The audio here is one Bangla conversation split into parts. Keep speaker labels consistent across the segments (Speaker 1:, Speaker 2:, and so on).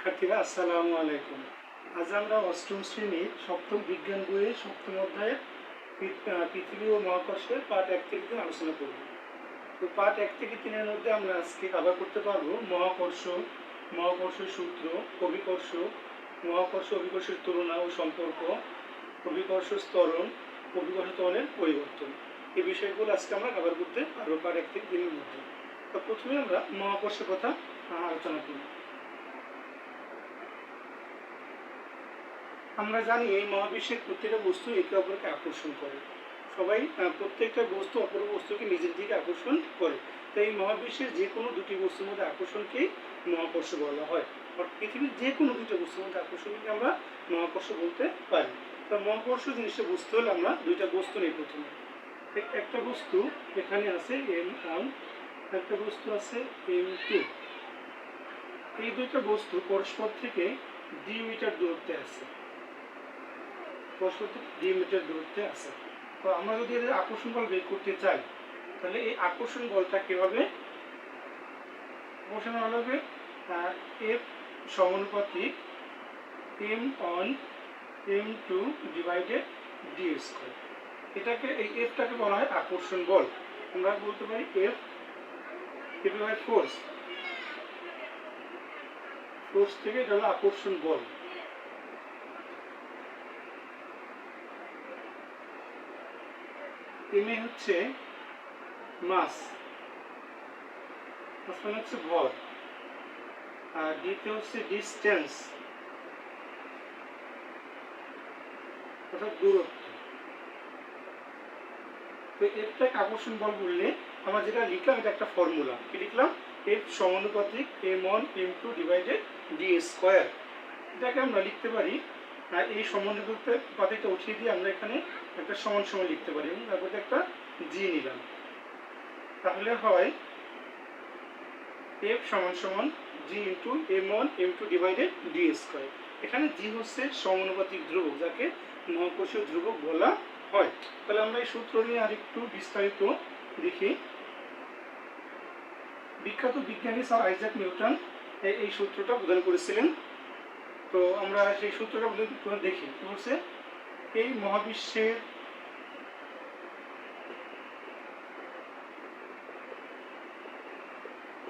Speaker 1: শিক্ষার্থীরা আসসালামু আলাইকুম। আজ আমরা অষ্টম শ্রেণীর সপ্তম বিজ্ঞান বইয়ের সপ্তম অধ্যায়ের পৃথিবী ও মহাকর্ষের পাঠ 1 থেকে 3 আলোচনা করব। তো পাঠ 1 থেকে 3 এর মধ্যে আমরা আজকে কভার করতে পারবো মহাকর্ষ, মহাকর্ষের সূত্র, অভিকর্ষ, মহাকর্ষ অভিকর্ষের তুলনা ও সম্পর্ক, অভিকর্ষ ত্বরণ, অভিকর্ষ ত্বরণের পরিবর্তন। এই বিষয়গুলো আজকে আমরা কভার করতে পারবো পাঠ 1 থেকে 3 এর মধ্যে। তো প্রথমে আমরা মহাকর্ষের কথা আলোচনা করব। আমরা জানি এই মহাবিশ্বের প্রত্যেকটা বস্তু একে অপরকে আকর্ষণ করে। সবাই প্রত্যেকটা বস্তু অপর বস্তুকে নিজের দিকে আকর্ষণ করে। তাই এই মহাবিশ্বের যে কোনো দুটি বস্তুর মধ্যে আকর্ষণকেই মহাকর্ষ বলা হয়। অর্থাৎ পৃথিবীর যে কোনো দুটো বস্তুর মধ্যে আকর্ষণকে আমরা মহাকর্ষ বলতে পারি। তো মহাকর্ষ জিনিসটা বুঝতে হলে আমরা দুইটা বস্তু নিই প্রথমে। একটা বস্তু এখানে আছে M1, একটা বস্তু আছে M2। এই দুইটা বস্তু পরস্পর থেকে 2 মিটার দূরত্বে আছে। পরস্পর থেকে 2 মিটার দূরত্বে আছে। তো আমরা যদি এদের আকর্ষণ বল বের করতে চাই, তাহলে এই আকর্ষণ বলটা কিভাবে আকর্ষণ বল হবে F সমানুপাতিক M1 M2 divided d square. এটাকে এই Fটাকে বলা হয় আকর্ষণ বল। আমরা বলতে পারি F বাই ফোর্স, ফোর্স থেকে এটা হলো আকর্ষণ বল। এম হচ্ছে মাস, মানে হচ্ছে ভর, আর ডিতে হচ্ছে ডিস্টেন্স অর্থাৎ দূরত্ব। তো এফটাকে আকর্ষণ বল বললে আমরা যেটা লিখলাম এটা একটা ফর্মুলা। কি লিখলাম? এফ সমানুপাতিক M1 M2 divided d square. এটাকে আমরা লিখতে পারি এই সমানুপাতিকটা উঠিয়ে দিয়ে আমরা এখানে একটা সমান সমান লিখতে পারি এবং তারপরে একটা জি নিলাম। তাহলে হয় F সমান সমান G into M1 M2 divided d square. এখানে G হচ্ছে সমানুপাতিক ধ্রুবক, যাকে মহাকর্ষীয় ধ্রুবক বলা হয়। তাহলে আমরা এই সূত্র নিয়ে আরেকটু বিস্তারিত দেখি। বিখ্যাত বিজ্ঞানী স্যার আইজাক নিউটন এই সূত্রটা প্রদান করেছিলেন। তো আমরা সেই সূত্রটা দেখি। কি বলছে? এই মহাবিশ্বের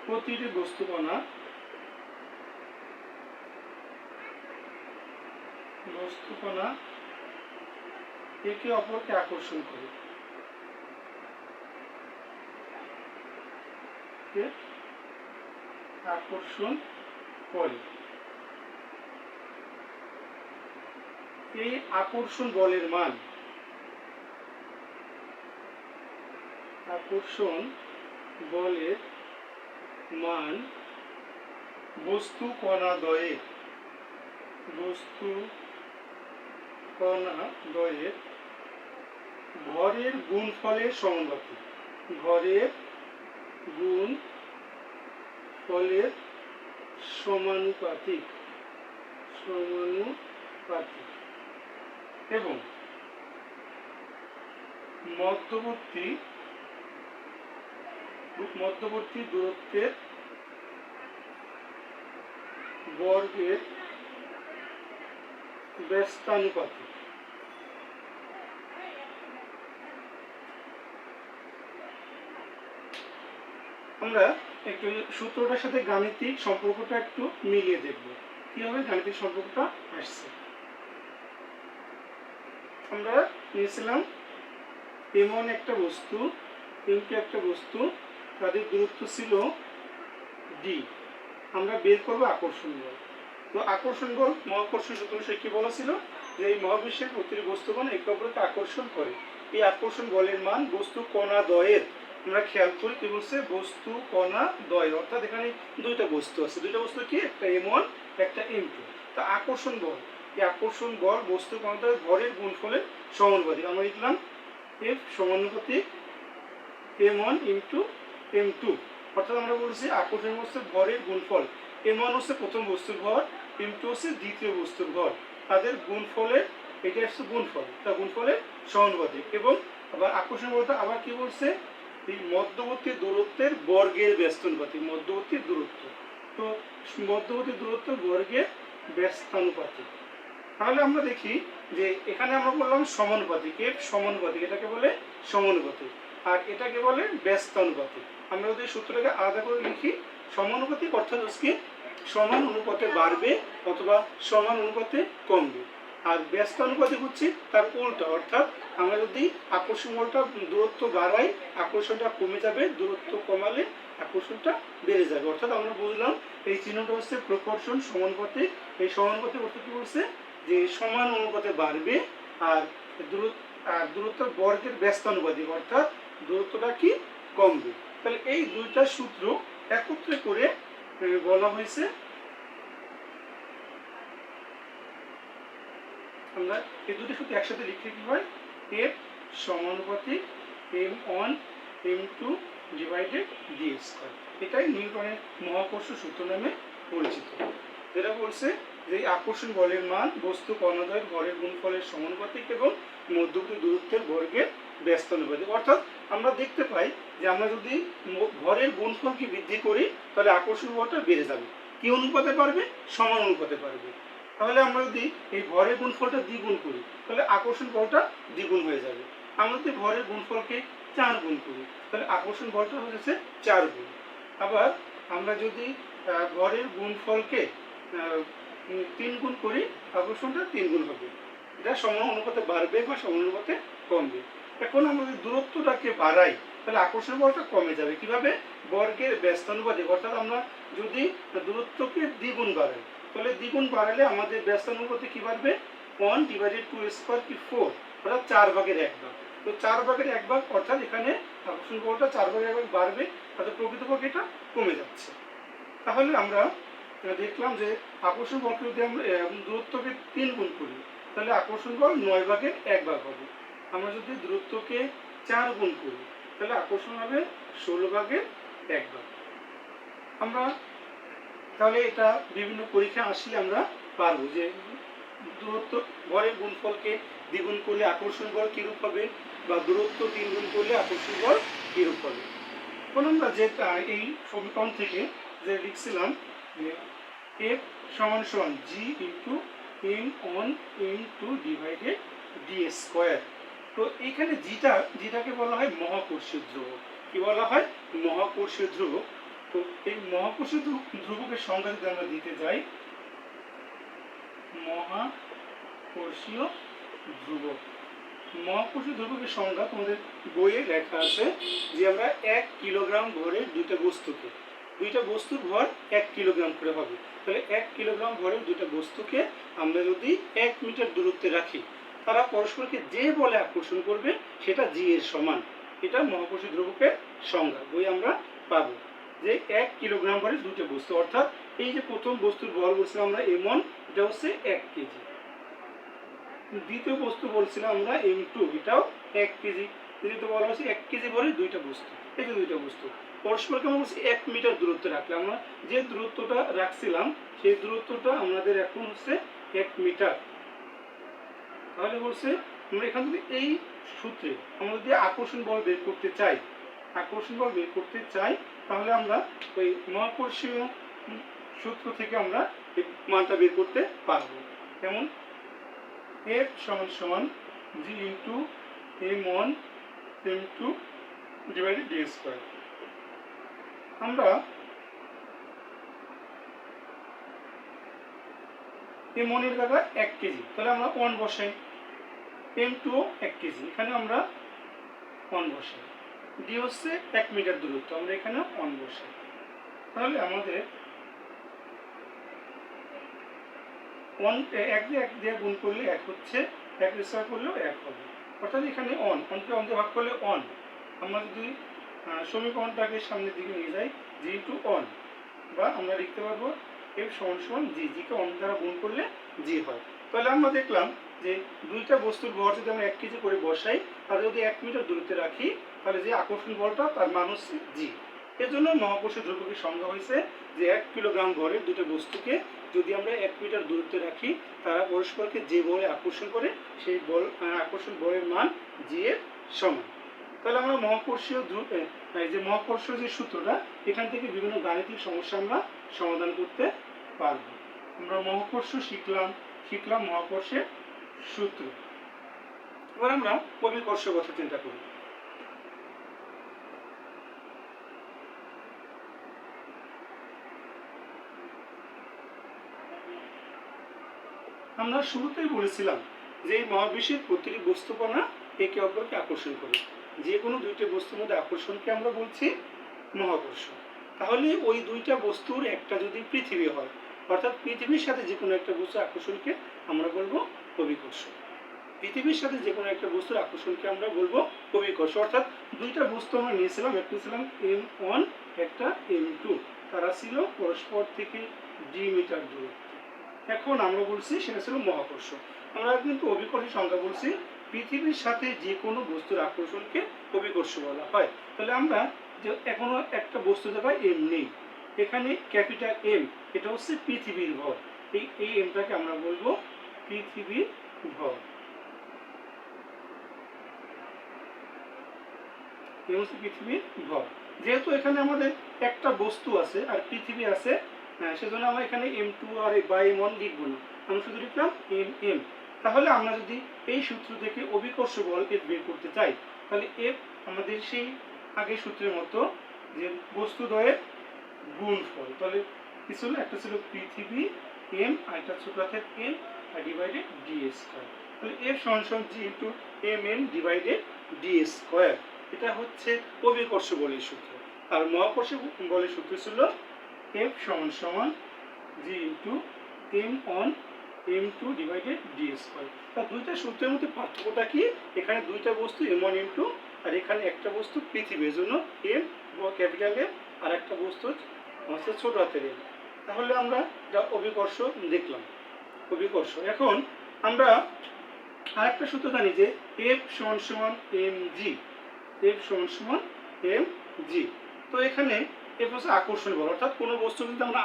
Speaker 1: প্রতিটি বস্তুকণা একে অপরকে আকর্ষণ করে। এই আকর্ষণ বলের মান বস্তু কণাদ্বয়ের ভরের গুণফলের সমানুপাতিক। ভরের গুণফলের সমানুপাতিক এবং মধ্যবর্তী দূরত্বের বর্গের ব্যস্তানুপাতিক। আমরা একটু সূত্রটার সাথে গাণিতিক সম্পর্কটা একটু মিলিয়ে দেখব কিভাবে গাণিতিক সম্পর্কটা আসছে। আমরা নিয়েছিলাম M1 একটা বস্তু, M2 একটা বস্তু, তাদের দূরত্ব ছিল d। আমরা বের করব আকর্ষণ বল। তো আকর্ষণ বল মহাকর্ষণ সূত্র অনুসারে কি বলা ছিল? যে এই মহাবিশ্বের প্রতিটি বস্তুকণ একে অপরকে আকর্ষণ করে। এই আকর্ষণ বলের মান বস্তু কণা দ্বয়ের, আমরা খেয়াল করি কি বলছে, বস্তু কণা দ্বয়, অর্থাৎ এখানে দুইটা বস্তু আছে। দুইটা বস্তু কি? একটা M1 একটা M2। তা আকর্ষণ বল, এই আকর্ষণ বল বস্তু কণা দ্বয়ের ভরের গুণফলের সমানুপাতিক। আমরা লিখলাম F সমানুপাতিক M1 ইন্টু M2। অর্থাৎ আমরা বলছি আকর্ষণ হচ্ছে ভরের গুণফল। M1 হচ্ছে প্রথম বস্তুর ভর, M2 হচ্ছে দ্বিতীয় বস্তুর ভর, তাদের গুণফলের, এটা হচ্ছে গুণফল, তা গুণফলের সমানুপাতিক। এবং আবার আকর্ষণ বলতে আবার কি বলছে? এই মধ্যবর্তী দূরত্বের বর্গের ব্যস্তানুপাতিক, মধ্যবর্তী দূরত্ব। তো মধ্যবর্তী দূরত্ব বর্গের ব্যস্তানুপাতিক। তাহলে আমরা দেখি যে এখানে আমরা বললাম সমানুপাতিক, এর সমানুপাতিক, এটাকে বলে সমানুপাতিক, আর এটাকে বলে ব্যস্তানুপাতিক। আমরা যদি সূত্রটাকে আলাদা করে লিখি, সমানুপাতিক অর্থাৎ হচ্ছে সমান অনুপাতে বাড়বে অথবা সমান অনুপাতে কমবে, আর ব্যস্তানুপাতিক হচ্ছে তার উল্টা, অর্থাৎ আমরা যদি আকর্ষণ বলটা দূরত্ব বাড়াই আকর্ষণটা কমে যাবে, দূরত্ব কমালে আকর্ষণটা বেড়ে যাবে। অর্থাৎ আমরা বুঝলাম এই চিহ্নটা হচ্ছে প্রকর্ষণ সমানুপাতিক। এই সমানুপাতিক অর্থ কি বলছে যে সমান অনুপাতে বাড়বে আর দূরত্ব বর্গের ব্যস্তানুপাতিক, অর্থাৎ দূরত্বটা কি কমবে। তাহলে এই দুইটা সূত্র একত্রে করে বলা হয়েছে, আমরা এই দুটো সূত্র একসাথে লিখলে কি হয়, এফ সমানুপাতিক m1 m2 divided D square. এটাই নিউটনের মহাকর্ষ সূত্র নামে পরিচিত, যেটা বলছে যে আকর্ষণ বলের মান বস্তু কণাদ্বয়ের ভরের গুণফলের সমানুপাতিক এবং মধ্যবর্তী দূরত্বের বর্গের ব্যস্তানুপাতিক। অর্থাৎ আমরা দেখতে পাই যে আমরা যদি ভরের গুণফলকে বৃদ্ধি করি তাহলে আকর্ষণ বলটা বেড়ে যাবে। কি অনুপাতে পারবে? সমান অনুপাতে পারবে। তাহলে আমরা যদি এই ভরের গুণফলটা দ্বিগুণ করি তাহলে আকর্ষণ বলটা দ্বিগুণ হয়ে যাবে। আমরা যদি ভরের গুণফলকে 4 গুণ করি তাহলে আকর্ষণ বলটা হচ্ছে 4 গুণ। আবার আমরা যদি ভরের গুণফলকে 3 গুণ করি আকর্ষণটা 3 গুণ হবে। এটা সমান অনুপাতে বাড়বে বা সমান অনুপাতে কমবে। এখন আমরা যদি দূরত্বটাকে বাড়াই তাহলে আকর্ষণ বলটা কমে যাবে। কিভাবে? বর্গের ব্যস্তানুপাতিক, অর্থাৎ আমরা যদি দূরত্বকে দ্বিগুণ বাড়াই তাহলে দ্বিগুণ বাড়ালে আমাদের ব্যস্তানুপাতিক কি বাড়বে? 1 ডিভাইডেড 2 স্কয়ার কি 4, অর্থাৎ 4 ভাগের 1 ভাগ। তো 4 ভাগের 1 ভাগ, অর্থাৎ এখানে আকর্ষণ বলটা 4 ভাগের 1 ভাগ বাড়বে, অর্থাৎ প্রকৃতপক্ষে এটা কমে যাচ্ছে। তাহলে আমরা দেখলাম যে আকর্ষণ বলকে যদি আমরা দূরত্বকে 3 গুণ করি তাহলে আকর্ষণ বল 9 ভাগের 1 ভাগ হবে। আমরা যদি দূরত্বকে 4 গুণ করি তাহলে আকর্ষণ হবে 16 ভাগের 1 ভাগ। আমরা তাহলে এটা বিভিন্ন পরীক্ষা আসলে আমরা পারবো যে দূরত্ব ভরের গুণফলকে দ্বিগুণ করলে আকর্ষণ বল কিরূপ হবে, বা দূরত্ব 3 গুণ করলে আকর্ষণ বল কিরূপ হবে। এখন আমরা যে এই সমীকরণ থেকে যে লিখছিলাম যে এফ সমান সমান G into m1 m2 divided D square. তো এইখানে যেটাকে বলা হয় মহাকর্ষীয় ধ্রুবক। কি বলা হয়? মহাকর্ষীয় ধ্রুবক। তো এই মহাকর্ষীয় ধ্রুবকের সংজ্ঞা যদি আমরা দিতে যাই, মহাকর্ষীয় ধ্রুবক, মহাকর্ষীয় ধ্রুবকের সংজ্ঞা তোমাদের বইয়ে লেখা আছে যে আমরা 1 কিলোগ্রাম ভরের দুইটা বস্তুর ভর 1 কিলোগ্রাম করে হবে। তাহলে 1 কিলোগ্রাম ভরের দুইটা বস্তুকে আমরা যদি 1 মিটার দূরত্বে রাখি তারা পরস্পরকে যে বলে আকর্ষণ করবে সেটা জি এর সমান। এটা মহাকর্ষীয় ধ্রুবকের সংজ্ঞা, বই আমরা পাবো যে 1 কিলোগ্রাম ভরের দুটো বস্তু, অর্থাৎ এই যে প্রথম বস্তুর ভর বলছিলাম আমরা m1, এটা হচ্ছে 1 কেজি। দ্বিতীয় বস্তু বলছিলাম আমরা m2, এটাও 1 কেজি। তৃতীয় বলা হচ্ছে 1 কেজি ভরের দুইটা বস্তু। এই যে দুইটা বস্তু পরস্পরকে আমরা বলছি 1 মিটার দূরত্বে রাখলে, আমরা যে দূরত্বটা রাখছিলাম সেই দূরত্বটা আমাদের এখন হচ্ছে 1 মিটার। তাহলে বলছে আমরা এখান থেকে এই সূত্রে আমরা যদি আকর্ষণ বল বের করতে চাই তাহলে আমরা ওই মহাকর্ষীয় সূত্র থেকে আমরা এই মানটা বের করতে পারবো। যেমন এফ সমান সমান G into m1 m2 divided D square. আমরা m1 এর জায়গায় 1 কেজি, তাহলে আমরা 1 বসাই। m2 1 কেজি, এখানে আমরা 1 বসাই। ডি হচ্ছে 1 মিটার দূরত্ব, আমরা এখানে 1 বসাই। তাহলে আমাদের 1 দিয়ে গুণ করলে 1 হচ্ছে, 1 স্কয়ার করলেও 1 হবে, অর্থাৎ এখানে 1 কে 1 দিয়ে ভাগ করলে 1। আমরা যদি সমীকরণটাকে সামনের দিকে নিয়ে যাই জি টু 1, বা আমরা লিখতে পারবো এফ সমান সমান জি, কে 1 দ্বারা গুণ করলে জি হয়। তাহলে আমরা দেখলাম যে দুইটা বস্তুর ভর যদি আমরা 1 কেজি করে বসাই আর যদি 1 মিটার দূরত্বে রাখি তাহলে যে আকর্ষণ বলটা তার মান হচ্ছে জি। এর জন্য মহাকর্ষীয় ধ্রুবকের সংজ্ঞা হয়েছে যে 1 কিলোগ্রাম ভরের দুটো বস্তুকে যদি আমরা 1 মিটার দূরত্বে রাখি তারা পরস্পরকে যে বলে আকর্ষণ করে সেই বল আকর্ষণ বলের মান জি এর সমান। তাহলে আমরা মহাকর্ষীয় যে সূত্রটা এখান থেকে বিভিন্ন গাণিতিক সমস্যা আমরা সমাধান করতে পারব। আমরা মহাকর্ষ শিখলাম মহাকর্ষের সূত্র। এবার আমরা অভিকর্ষের কথা চিন্তা করি। আমরা শুরুতেই বলেছিলাম যে এই মহাবিশ্বের প্রতিটি বস্তুকণা একে অপরকে আকর্ষণ করে। যে কোনো দুইটা বস্তুর মধ্যে আকর্ষণকে আমরা বলছি মহাকর্ষ। তাহলে ওই দুইটা বস্তুর একটা যদি পৃথিবী হয়, অর্থাৎ পৃথিবীর সাথে যে কোনো একটা বস্তুর আকর্ষণকে আমরা বলবো অভিকর্ষ। পৃথিবীর সাথে যে কোনো একটা বস্তুর আকর্ষণকে আমরা বলবো অভিকর্ষ। অর্থাৎ দুইটা বস্তু আমরা নিয়েছিলাম, একটা ছিলাম M1, একটা M2, তারা ছিল পরস্পর থেকে ডি মিটার দূরত্বে। এখন আমরা বলছি সেটা ছিল মহাকর্ষ। আমরা কিন্তু অভিকর্ষের সংজ্ঞা বলছি পৃথিবীর সাথে যে কোনো বস্তুর আকর্ষণকে অভিকর্ষ বলা হয়। তাহলে আমরা যে এখনো একটা বস্তু জায়গায় এম নেই, এখানে ক্যাপিটাল এম, এটা হচ্ছে পৃথিবীর ভর। এই এমটাকে আমরা বলবো পৃথিবীর ভর। এই হচ্ছে পৃথিবীর ভর। যেহেতু এখানে আমাদের একটা বস্তু আছে আর পৃথিবী আছে, সেজন্য আমরা এখানে M2 আর বা M1 লিখবো না, আমরা শুধু লিখলাম M। তাহলে আমরা যদি এই সূত্র থেকে অভিকর্ষ বল F বের করতে চাই, তাহলে F আমাদের সেই আগের সূত্রের মতো যে বস্তুদ্বয়ের গুণফল। তাহলে কি ছিল, একটা ছিল পৃথিবী M আর একটা ছোট হাতের m আর ডিভাইডেড d স্কয়ার। তাহলে F সমান G into mm divided d square. এটা হচ্ছে অভিকর্ষ বলের সূত্র। আর মহাকর্ষ বলের সূত্র ছিল F সমান G into m1 m2 divided d square. তা দুইটা সূত্রের মধ্যে পার্থক্যটা কি, এখানে দুইটা বস্তু m1 m2 আর এখানে একটা বস্তু পৃথিবীর জন্য m ক্যাপিটাল M আর একটা বস্তু হচ্ছে ছোট হাতের m। তাহলে আমরা যা অভিকর্ষ দেখলাম, অভিকর্ষ। এখন আমরা আরেকটা সূত্র জানি যে F সমান mg, F সমান mg। তো এখানে F হচ্ছে আকর্ষণ বল, অর্থাৎ কোনো বস্তু যদি আমরা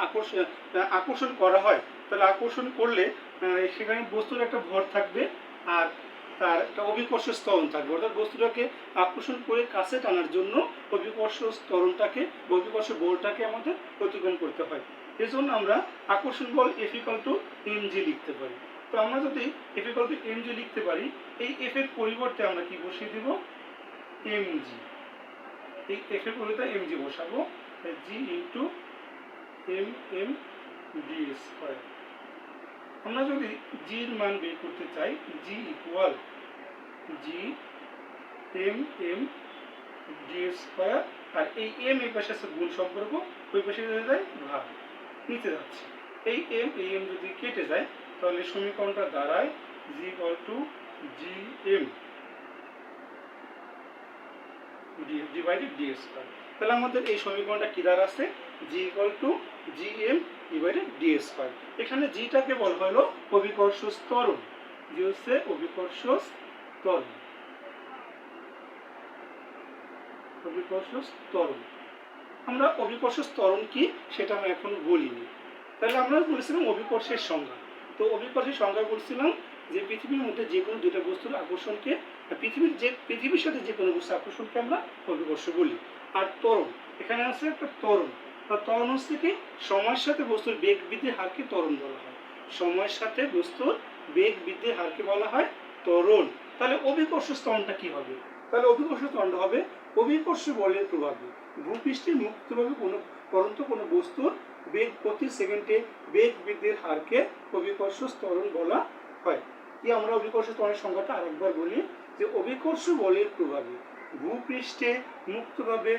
Speaker 1: আকর্ষণ করা হয়, তাহলে আকর্ষণ করলে সেখানে বস্তুর একটা ভর থাকবে আর তার একটা অভিকর্ষ ত্বরণ থাকবে। অর্থাৎ বস্তুটাকে আকর্ষণ করে কাছে টানার জন্য অভিকর্ষ ত্বরণটাকে বা অভিকর্ষ বলটাকে আমাদের অতিক্রম করতে হয়। এজন্য আমরা আকর্ষণ বল F = mg লিখতে পারি। তো আমরা যদি F = mg লিখতে পারি, এই F এর পরিবর্তে আমরা কি বসিয়ে দেব, mg। এই F এর পরিবর্তে mg বসাবো, g into mm d square. আমরা যদি g এর মান বের করতে চাই, g equal g mm d square, আর এই m এই পাশে আছে গুণ সম্পর্ক, ওই পাশে হয়ে যায় ভাগ, নিচে যাচ্ছে। এই m এই m যদি কেটে যায়, তাহলে সমীকরণটা দাঁড়ায় g = gm divided d square. তাহলে আমাদের এই সমীকরণটা কি দাঁড়াচ্ছে, g = gm divided d square. এখানে gটাকে বলা হলো অভিকর্ষ ত্বরণ, যে হচ্ছে অভিকর্ষ ত্বরণ, অভিকর্ষ ত্বরণ। আমরা অভিকর্ষ ত্বরণ কি সেটা আমরা এখন বলিনি। তাহলে আমরা বলেছিলাম অভিকর্ষের সংজ্ঞা। তো অভিকর্ষের সংজ্ঞা বলছিলাম যে পৃথিবীর মধ্যে যে কোনো দুটো বস্তুর আকর্ষণকে, পৃথিবীর সাথে যে কোনো বস্তুর আকর্ষণকে আমরা অভিকর্ষ বলি। আর ত্বরণ, এখানে আছে একটা ত্বরণ। ত্বরণ হচ্ছে কি, সময়ের সাথে বস্তুর বেগ বৃদ্ধির হারকে ত্বরণ বলা হয়। সময়ের সাথে বস্তুর বেগ বৃদ্ধির হারকে বলা হয় ত্বরণ। তাহলে অভিকর্ষ ত্বরণটা কি হবে, তাহলে অভিকর্ষ ত্বরণটা হবে অভিকর্ষ বলের প্রভাবে ভূপৃষ্ঠে মুক্তভাবে কোনো বস্তুর বেগ প্রতি সেকেন্ডে বেগ বৃদ্ধির হারকে অভিকর্ষ ত্বরণ বলা হয়। কি আমরা অভিকর্ষ ত্বরণের সংজ্ঞাটা আরেকবার বলি, যে অভিকর্ষ বলের প্রভাবে ভূপৃষ্ঠে মুক্তভাবে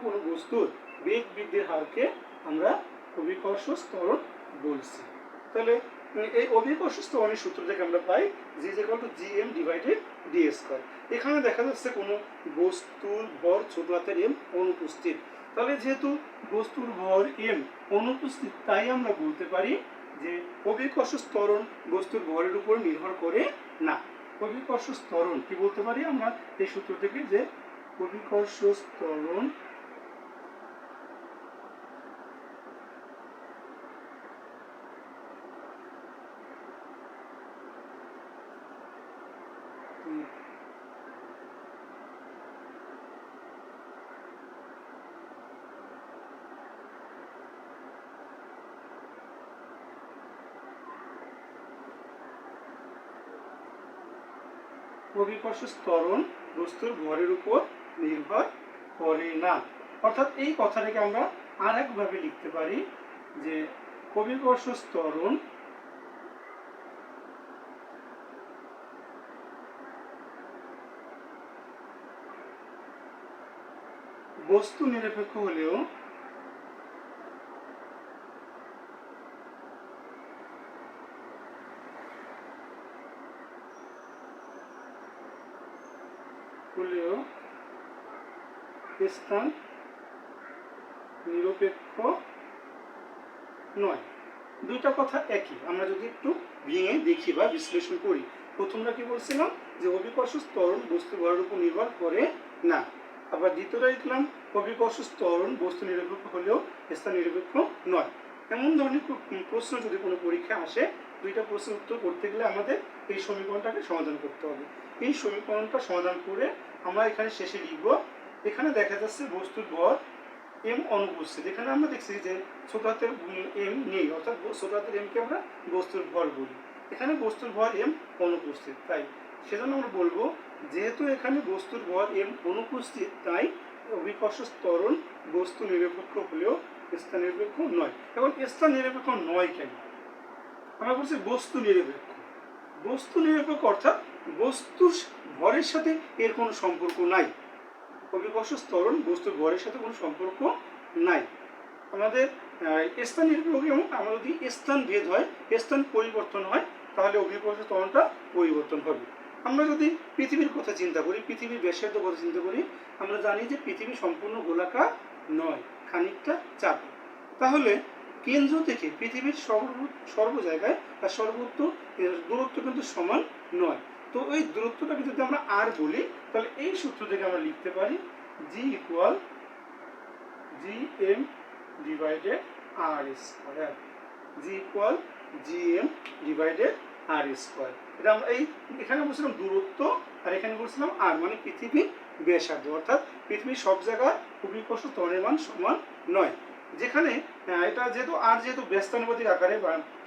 Speaker 1: কোনো বস্তুর বেগ বৃদ্ধির হারকে আমরা অভিকর্ষ ত্বরণ বলছি। তাহলে এই অভিকর্ষ ত্বরণের সূত্র থেকে আমরা পাই g = gm divided d square. এখানে দেখা যাচ্ছে কোনো বস্তুর ভর ছোট হাতের m অনুপস্থিত। তাহলে যেহেতু বস্তুর ভর m অনুপস্থিত, তাই আমরা বলতে পারি যে অভিকর্ষ ত্বরণ বস্তুর ভরের উপর নির্ভর করে না। অভিকর্ষ ত্বরণ কি বলতে পারি আমরা এই সূত্র থেকে, যে অভিকর্ষ ত্বরণ অভিকর্ষ ত্বরণ বস্তুর ভরের উপর নির্ভর করে না। অর্থাৎ এই কথাটাকে আমরা আর একভাবে লিখতে পারি যে অভিকর্ষ ত্বরণ বস্তু নিরপেক্ষ হলেও স্থান নিরপেক্ষ নয়। দুইটা কথা একই। আমরা যদি একটু ভেঙে দেখি বা বিশ্লেষণ করি, প্রথমটা কি বলছিলাম যে অভিকর্ষ ত্বরণ বস্তু ভরের উপর নির্ভর করে না। আবার দ্বিতীয়টা লিখলাম অভিকর্ষ ত্বরণ বস্তু নিরপেক্ষ হলেও স্থান নিরপেক্ষ নয়। এমন ধরনের প্রশ্ন যদি কোনো পরীক্ষা আসে, দুইটা প্রশ্নের উত্তর করতে গেলে আমাদের এই সমীকরণটাকে সমাধান করতে হবে। এই সমীকরণটা সমাধান করে আমরা এখানে শেষে লিখব, এখানে দেখা যাচ্ছে বস্তুর ভর এম অনুপস্থিত। এখানে আমরা দেখছি যে ছোট হাতের এম নেই, অর্থাৎ ছোট হাতের এমকে আমরা বস্তুর ভর বলি। এখানে বস্তুর ভর এম অনুপস্থিত, তাই সেজন্য আমরা বলবো যেহেতু এখানে বস্তুর ভর এম অনুপস্থিত, তাই অভিকর্ষ ত্বরণ বস্তু নিরপেক্ষ হলেও স্থান নিরপেক্ষ নয়। এখন স্থান নিরপেক্ষ নয় কেন? আমরা বলছি বস্তু নিরপেক্ষ। বস্তু নিরপেক্ষ অর্থাৎ বস্তুর ভরের সাথে এর কোনো সম্পর্ক নাই। অভিকর্ষ ত্বরণ বস্তুর ভরের সাথে কোনো সম্পর্ক নাই। আমাদের স্থান নিরপেক্ষ, এবং আমরা যদি স্থান ভেদ হয়, স্থান পরিবর্তন হয়, তাহলে অভিকর্ষ ত্বরণটা পরিবর্তন হবে। আমরা যদি পৃথিবীর কথা চিন্তা করি, পৃথিবীর ব্যাসার্ধ কথা চিন্তা করি, আমরা জানি যে পৃথিবী সম্পূর্ণ গোলাকার নয়, খানিকটা চাপা। তাহলে কেন্দ্র থেকে পৃথিবীর সর্ব জায়গায় বা সর্বত্র দূরত্ব কিন্তু সমান নয়। তো ওই দূরত্বটাকে যদি আমরা আর বলি, তাহলে এই সূত্র থেকে আমরা লিখতে পারি জি ইকুয়াল জি এম ডিভাইডেড আর স্কোয়ার। জি ইকুয়াল জি এম ডিভাইডেড আর স্কোয়ার। এটা আমরা এখানে বলছিলাম দূরত্ব, আর এখানে বলছিলাম আর, মানে পৃথিবীর ব্যাসার্ধ। অর্থাৎ পৃথিবীর সব জায়গায় অভিকর্ষ ত্বরণের মান সমান নয়। যেখানে এটা যেহেতু ব্যস্তানুপাতিক আকারে,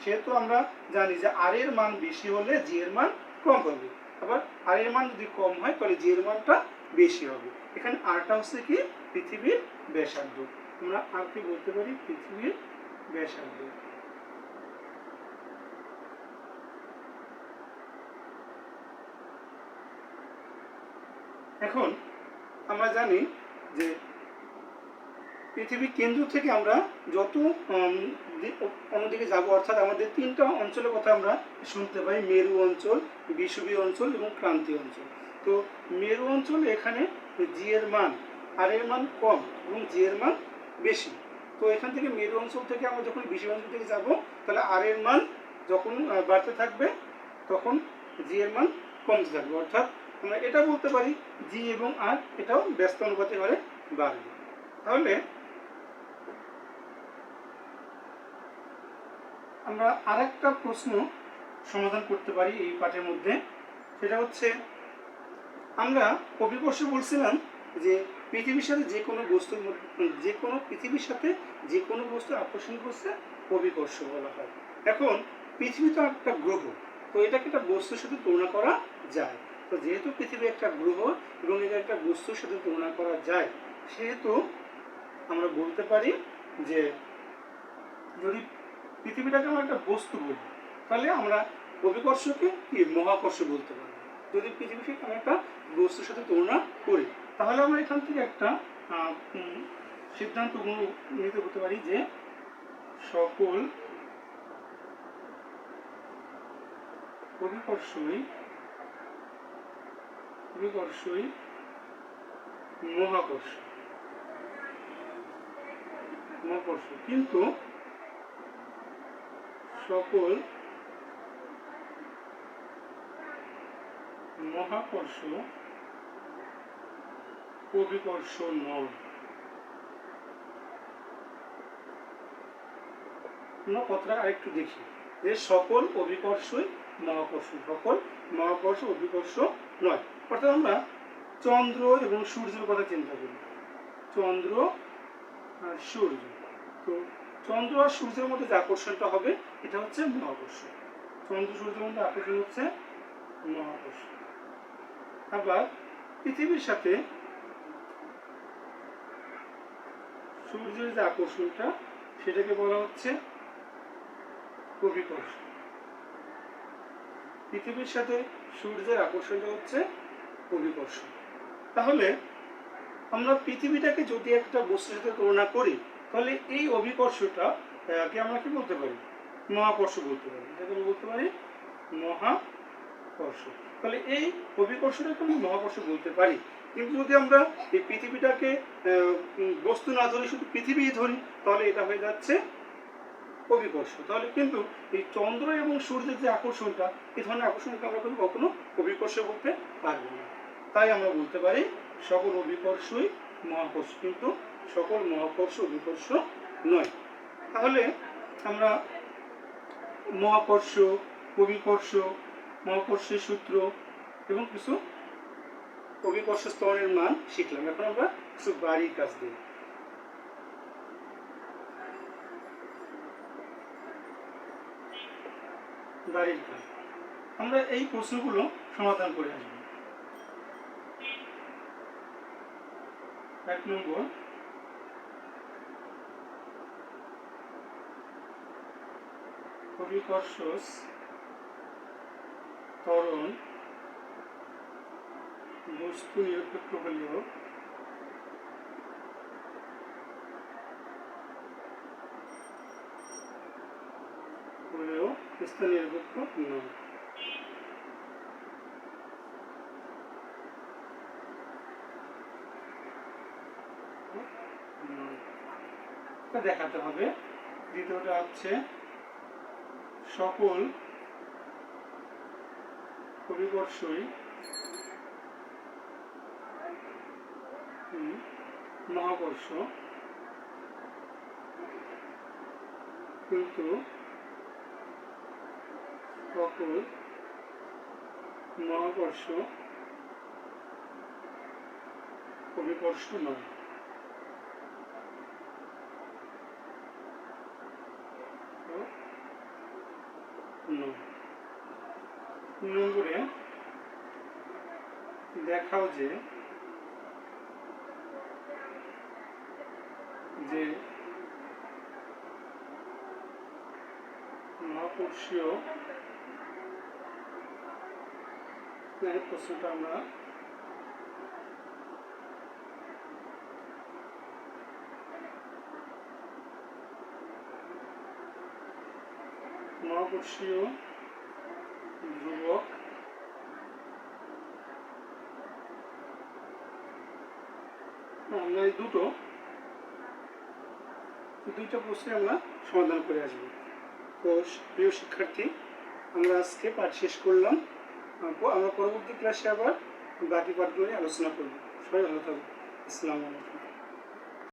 Speaker 1: সেহেতু আমরা জানি যে আর এর মান বেশি হলে জি এর মান কম হবে, আবার আর এর মান যদি কম হয় তাহলে জি এর মানটা বেশি হবে। এখানে আরটা হচ্ছে কি পৃথিবীর ব্যাসার্ধ। আমরা আর কি বলতে পারি পৃথিবীর ব্যাসার্ধ। এখন আমরা জানি যে পৃথিবীর কেন্দ্র থেকে আমরা যত অন্যদিকে যাব, অর্থাৎ আমাদের তিনটা অঞ্চলের কথা আমরা শুনতে পাই, মেরু অঞ্চল, বিষুবীয় অঞ্চল এবং ক্রান্তীয় অঞ্চল। তো মেরু অঞ্চলে এখানে জি এর মান আর এর মান কম এবং জি এর মান বেশি। তো এখান থেকে মেরু অঞ্চল থেকে আমরা যখন বিষুবীয় অঞ্চল থেকে যাব, তাহলে আর এর মান যখন বাড়তে থাকবে তখন জি এর মান কমতে থাকবে। অর্থাৎ আমরা এটা বলতে পারি জি এবং আর এটাও ব্যস্তানুপাতিক হারে বাড়বে। তাহলে আমরা আরেকটা প্রশ্ন সমাধান করতে পারি এই পাঠের মধ্যে। সেটা হচ্ছে, আমরা অভিকর্ষ বলছিলাম যে পৃথিবীর সাথে যে কোনো বস্তুর পৃথিবীর সাথে যে কোনো বস্তু আকর্ষণ করছে অভিকর্ষ বলা হয়। এখন পৃথিবী তো একটা গ্রহ, তো এটাকে একটা বস্তুর সাথে তুলনা করা যায়। তো যেহেতু পৃথিবী একটা গ্রহ এবং এটা একটা বস্তুর সাথে তুলনা করা যায়, সেহেতু আমরা বলতে পারি যে যদি পৃথিবীটাকে আমরা একটা বস্তু বলি, তাহলে আমরা অভিকর্ষকে কি মহাকর্ষ বলতে পারি। যদি পৃথিবীকে আমরা একটা বস্তুর সাথে তুলনা করি, তাহলে আমরা এখান থেকে একটা সিদ্ধান্ত নিতে হতে পারি যে সকল অভিকর্ষই মহাকর্ষ। কিন্তু সকল মহাকর্ষ অভিকর্ষ নয়। আমরা কথাটা আরেকটু দেখি যে সকল অভিকর্ষই মহাকর্ষ, সকল মহাকর্ষ অভিকর্ষ নয়। অর্থাৎ আমরা চন্দ্র এবং সূর্যের কথা চিন্তা করি, চন্দ্র আর সূর্য। তো চন্দ্র আর সূর্যের মধ্যে যে আকর্ষণটা হবে এটা হচ্ছে মহাকর্ষ। চন্দ্র সূর্যের মধ্যে আকর্ষণ হচ্ছে মহাকর্ষ। আবার পৃথিবীর সাথে সূর্যের যে আকর্ষণটা সেটাকে বলা হচ্ছে অভিকর্ষ। পৃথিবীর সাথে সূর্যের আকর্ষণটা হচ্ছে অভিকর্ষ। তাহলে আমরা পৃথিবীটাকে যদি একটা বস্তুর সাথে তুলনা করি, তাহলে এই অভিকর্ষটা কে আমরা কি বলতে পারি? মহাকর্ষ বলতে পারি। এটাকে আমরা বলতে পারি মহাকর্ষ। তাহলে এই অভিকর্ষটাকে আমরা মহাকর্ষ বলতে পারি। কিন্তু যদি আমরা এই পৃথিবীটাকে বস্তু না ধরি, শুধু পৃথিবী ধরি, তাহলে এটা হয়ে যাচ্ছে অভিকর্ষ। তাহলে কিন্তু এই চন্দ্র এবং সূর্যের যে আকর্ষণটা, এই ধরনের আকর্ষণকে আমরা কিন্তু কখনো অভিকর্ষ বলতে পারবো না। তাই আমরা বলতে পারি সকল অভিকর্ষই মহাকর্ষ, কিন্তু সকল মহাকর্ষ অভিকর্ষ নয়। তাহলে আমরা মহাকর্ষ, অভিকর্ষ, মহাকর্ষের সূত্র এবং কিছু অভিকর্ষ স্তরের মান শিখলাম। এখন আমরা কিছু বাড়ির কাজ দিই। বাড়ির কাজ আমরা এই প্রশ্নগুলো সমাধান করে আসবো। 1 নম্বর, অভিকর্ষ ত্বরণ বস্তু নিরপেক্ষ হলেও স্থান নিরপেক্ষ নয়। দেখাতে হবে। দ্বিতীয়টা হচ্ছে সকল অভিকর্ষই মহাকর্ষ, কিন্তু সকল মহাকর্ষ অভিকর্ষ নয়। নম্বরে দেখাও যে মহাকর্ষীয় প্রশ্নটা আমরা মহাকর্ষীয় ধ্রুবক আমরা এই দুইটা প্রশ্নে আমরা সমাধান করে আসবো। তো প্রিয় শিক্ষার্থী, আমরা আজকে পাঠ শেষ করলাম। আমরা পরবর্তী ক্লাসে আবার বাকি পাঠগুলো নিয়ে আলোচনা করব। সবাই ভালো থাকবে। আসসালামু আলাইকুম।